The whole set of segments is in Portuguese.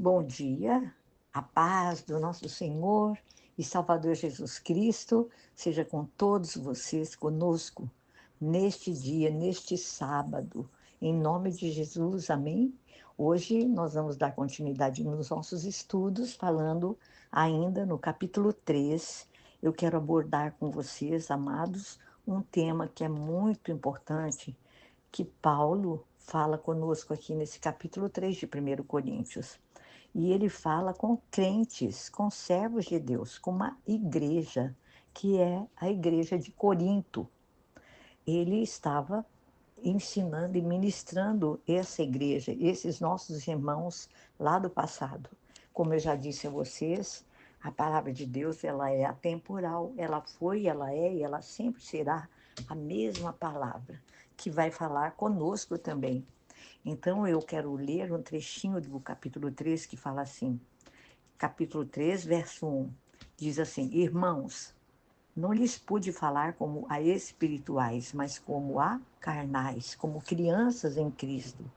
Bom dia, a paz do nosso Senhor e Salvador Jesus Cristo seja com todos vocês, conosco, neste dia, neste sábado, em nome de Jesus, amém? Hoje nós vamos dar continuidade nos nossos estudos, falando ainda no capítulo 3. Eu quero abordar com vocês, amados, um tema que é muito importante, que Paulo fala conosco aqui nesse capítulo 3 de 1 Coríntios. E ele fala com crentes, com servos de Deus, com uma igreja, que é a igreja de Corinto. Ele estava ensinando e ministrando essa igreja, esses nossos irmãos lá do passado. Como eu já disse a vocês, a palavra de Deus, ela é atemporal, ela foi, ela é e ela sempre será a mesma palavra, que vai falar conosco também. Então, eu quero ler um trechinho do capítulo 3 que fala assim, capítulo 3, verso 1, diz assim: Irmãos, não lhes pude falar como a espirituais, mas como a carnais, como crianças em Cristo.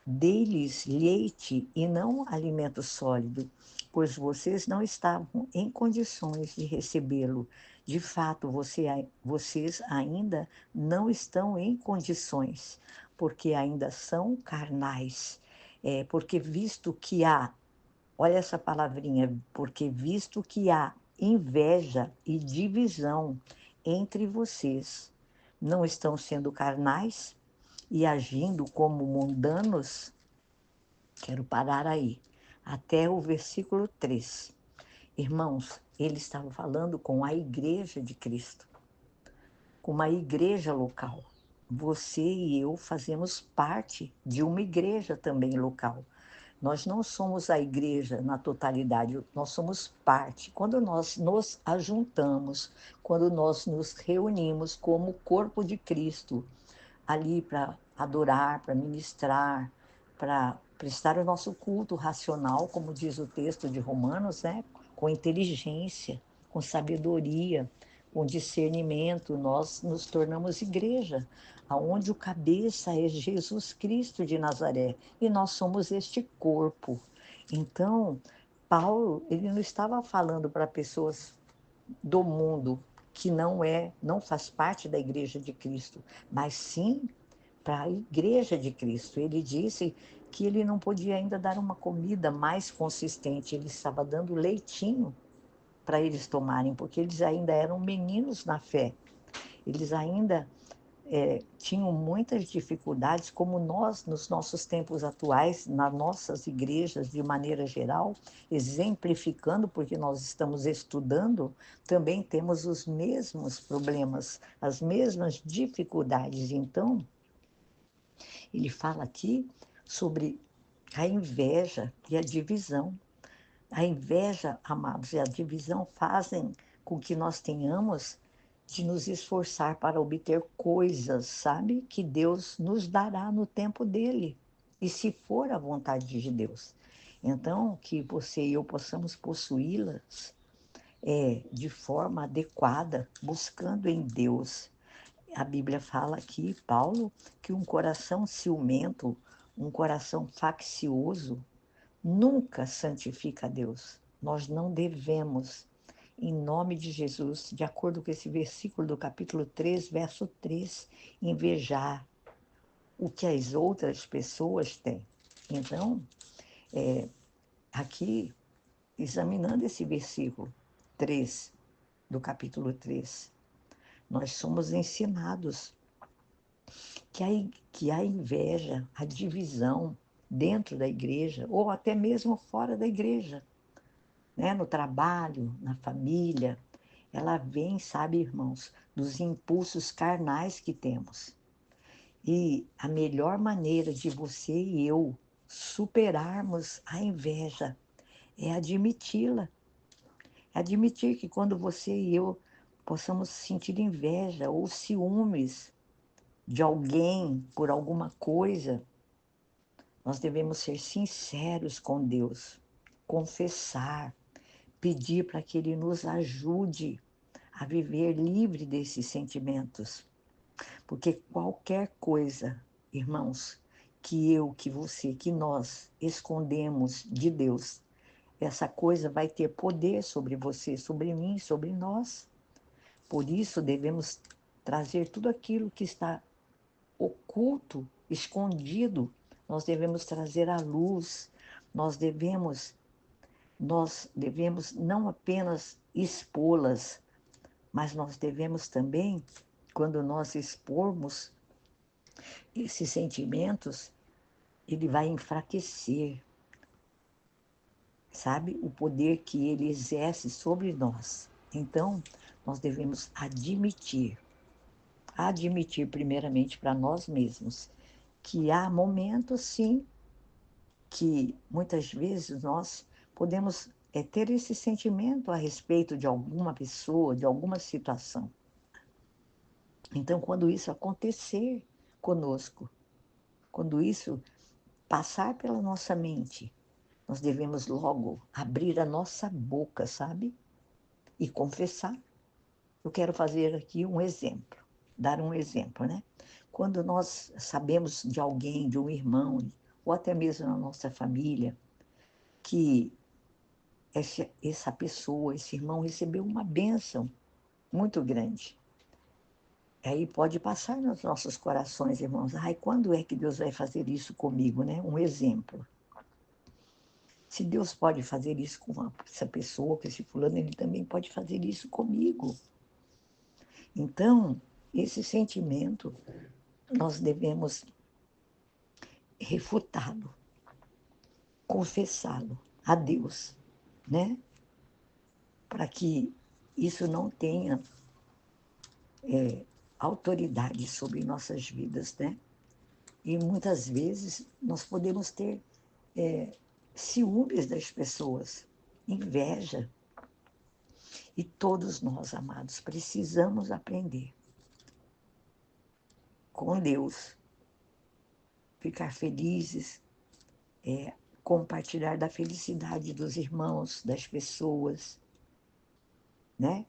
Dei-lhes leite e não alimento sólido, pois vocês não estavam em condições de recebê-lo. De fato, vocês ainda não estão em condições, porque ainda são carnais. Porque visto que há, olha essa palavrinha, porque visto que há inveja e divisão entre vocês, não estão sendo carnais e agindo como mundanos? Quero parar aí, até o versículo 3. Irmãos, ele estava falando com a igreja de Cristo, com uma igreja local. Você e eu fazemos parte de uma igreja também local. Nós não somos a igreja na totalidade, nós somos parte. Quando nós nos ajuntamos, quando nós nos reunimos como corpo de Cristo, ali para adorar, para ministrar, para prestar o nosso culto racional, como diz o texto de Romanos, né? Com inteligência, com sabedoria, com discernimento, nós nos tornamos igreja, aonde o cabeça é Jesus Cristo de Nazaré, e nós somos este corpo. Então, Paulo, ele não estava falando para pessoas do mundo que não faz parte da igreja de Cristo, mas sim para a igreja de Cristo. Ele disse que ele não podia ainda dar uma comida mais consistente, ele estava dando leitinho para eles tomarem, porque eles ainda eram meninos na fé, eles ainda tinham muitas dificuldades, como nós, nos nossos tempos atuais, nas nossas igrejas, de maneira geral, exemplificando, porque nós estamos estudando, também temos os mesmos problemas, as mesmas dificuldades. Então, ele fala aqui sobre a inveja e a divisão. A inveja, amados, e a divisão fazem com que nós tenhamos de nos esforçar para obter coisas, sabe? Que Deus nos dará no tempo dele. E se for a vontade de Deus. Então, que você e eu possamos possuí-las de forma adequada, buscando em Deus. A Bíblia fala aqui, Paulo, que um coração ciumento, um coração faccioso, nunca santifica a Deus. Nós não devemos, em nome de Jesus, de acordo com esse versículo do capítulo 3, verso 3, invejar o que as outras pessoas têm. Então, aqui, examinando esse versículo 3 do capítulo 3, nós somos ensinados que a inveja, a divisão dentro da igreja, ou até mesmo fora da igreja, né? No trabalho, na família, ela vem, sabe, irmãos, dos impulsos carnais que temos. E a melhor maneira de você e eu superarmos a inveja é admiti-la. Admitir que quando você e eu possamos sentir inveja ou ciúmes de alguém por alguma coisa, nós devemos ser sinceros com Deus, confessar, pedir para que Ele nos ajude a viver livre desses sentimentos. Porque qualquer coisa, irmãos, que você, que nós escondemos de Deus, essa coisa vai ter poder sobre você, sobre mim, sobre nós. Por isso devemos trazer tudo aquilo que está oculto, escondido, nós devemos trazer à luz, nós devemos, nós devemos não apenas expô-las, mas nós devemos também, quando nós expormos esses sentimentos, ele vai enfraquecer, sabe, o poder que ele exerce sobre nós. Então, nós devemos admitir primeiramente para nós mesmos que há momentos, sim, que muitas vezes nós podemos ter esse sentimento a respeito de alguma pessoa, de alguma situação. Então, quando isso acontecer conosco, quando isso passar pela nossa mente, nós devemos logo abrir a nossa boca, sabe? E confessar. Eu quero fazer aqui um exemplo, dar um exemplo, né? Quando nós sabemos de alguém, de um irmão, ou até mesmo na nossa família, que essa pessoa, esse irmão recebeu uma bênção muito grande. Aí pode passar nos nossos corações, irmãos, ai, quando é que Deus vai fazer isso comigo, né? Um exemplo. Se Deus pode fazer isso com essa pessoa, com esse fulano, ele também pode fazer isso comigo. Então, esse sentimento, nós devemos refutá-lo, confessá-lo a Deus, né? Para que isso não tenha autoridade sobre nossas vidas, né? E muitas vezes nós podemos ter ciúmes das pessoas, inveja. E todos nós, amados, precisamos aprender com Deus, ficar felizes, compartilhar da felicidade dos irmãos, das pessoas, né?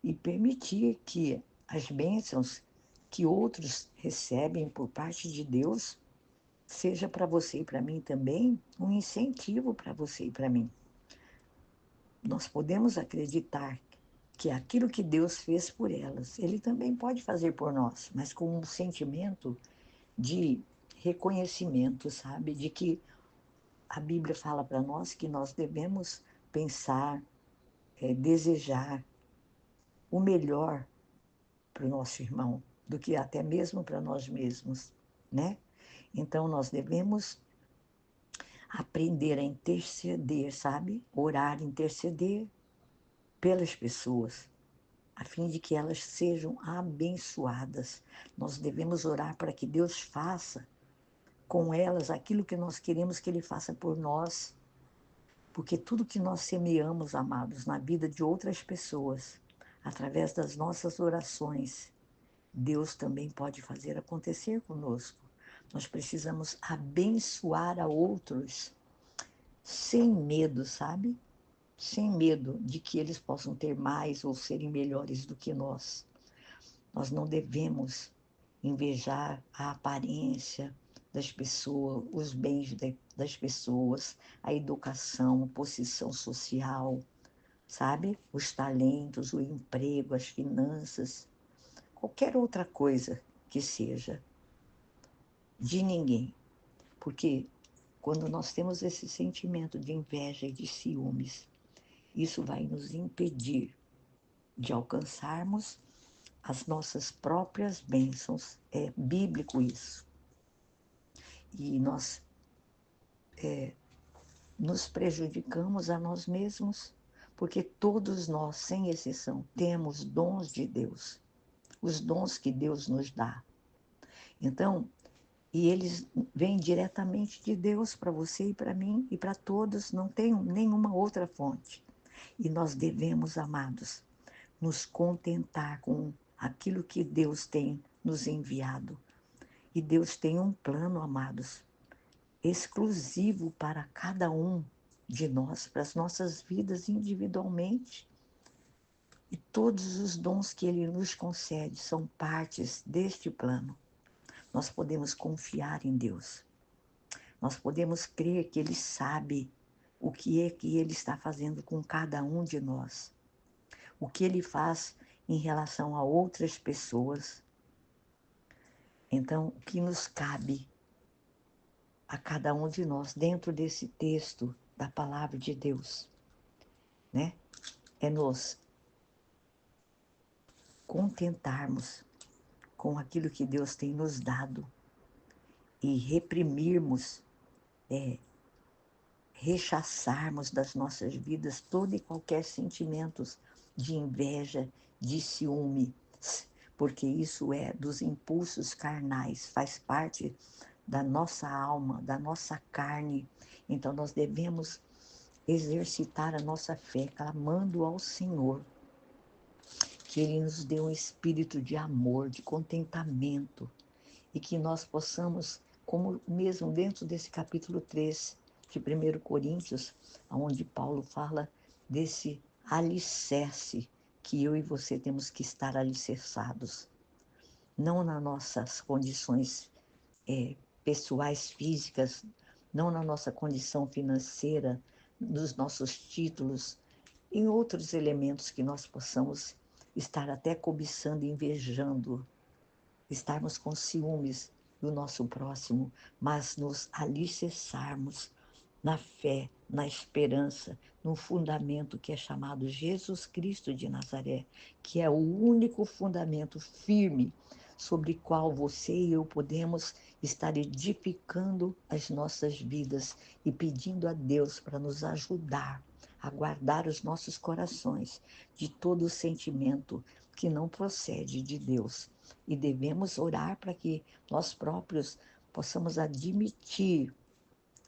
E permitir que as bênçãos que outros recebem por parte de Deus seja para você e para mim também um incentivo para você e para mim. Nós podemos acreditar que aquilo que Deus fez por elas, Ele também pode fazer por nós, mas com um sentimento de reconhecimento, sabe? De que a Bíblia fala para nós que nós devemos pensar, desejar o melhor para o nosso irmão, do que até mesmo para nós mesmos, né? Então nós devemos aprender a interceder, sabe? Orar, interceder pelas pessoas, a fim de que elas sejam abençoadas. Nós devemos orar para que Deus faça com elas aquilo que nós queremos que Ele faça por nós, porque tudo que nós semeamos, amados, na vida de outras pessoas, através das nossas orações, Deus também pode fazer acontecer conosco. Nós precisamos abençoar a outros sem medo, sabe? Sem medo de que eles possam ter mais ou serem melhores do que nós. Nós não devemos invejar a aparência das pessoas, os bens das pessoas, a educação, a posição social, sabe? Os talentos, o emprego, as finanças, qualquer outra coisa que seja, de ninguém. Porque quando nós temos esse sentimento de inveja e de ciúmes, isso vai nos impedir de alcançarmos as nossas próprias bênçãos. É bíblico isso. E nós nos prejudicamos a nós mesmos, porque todos nós, sem exceção, temos dons de Deus, os dons que Deus nos dá. Então, e eles vêm diretamente de Deus para você e para mim e para todos, não tem nenhuma outra fonte. E nós devemos, amados, nos contentar com aquilo que Deus tem nos enviado. E Deus tem um plano, amados, exclusivo para cada um de nós, para as nossas vidas individualmente. E todos os dons que Ele nos concede são partes deste plano. Nós podemos confiar em Deus. Nós podemos crer que Ele sabe o que é que Ele está fazendo com cada um de nós, o que Ele faz em relação a outras pessoas. Então, o que nos cabe a cada um de nós dentro desse texto da palavra de Deus, né? É nos contentarmos com aquilo que Deus tem nos dado e reprimirmos, rechaçarmos das nossas vidas todo e qualquer sentimentos de inveja, de ciúme, porque isso é dos impulsos carnais, faz parte da nossa alma, da nossa carne. Então nós devemos exercitar a nossa fé, clamando ao Senhor, que Ele nos dê um espírito de amor, de contentamento, e que nós possamos, como mesmo dentro desse capítulo 3 de 1 Coríntios, onde Paulo fala desse alicerce que eu e você temos que estar alicerçados, não nas nossas condições pessoais, físicas, não na nossa condição financeira, nos nossos títulos, em outros elementos que nós possamos estar até cobiçando, invejando, estarmos com ciúmes do nosso próximo, mas nos alicerçarmos na fé, na esperança, no fundamento que é chamado Jesus Cristo de Nazaré, que é o único fundamento firme sobre o qual você e eu podemos estar edificando as nossas vidas e pedindo a Deus para nos ajudar a guardar os nossos corações de todo sentimento que não procede de Deus. E devemos orar para que nós próprios possamos admitir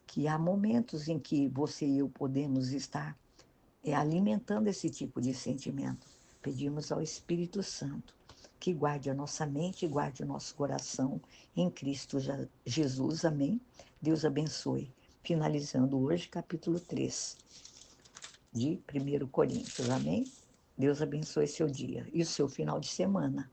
que há momentos em que você e eu podemos estar alimentando esse tipo de sentimento. Pedimos ao Espírito Santo que guarde a nossa mente, guarde o nosso coração em Cristo Jesus. Amém? Deus abençoe. Finalizando hoje, capítulo 3 de 1 Coríntios. Amém? Deus abençoe seu dia e o seu final de semana.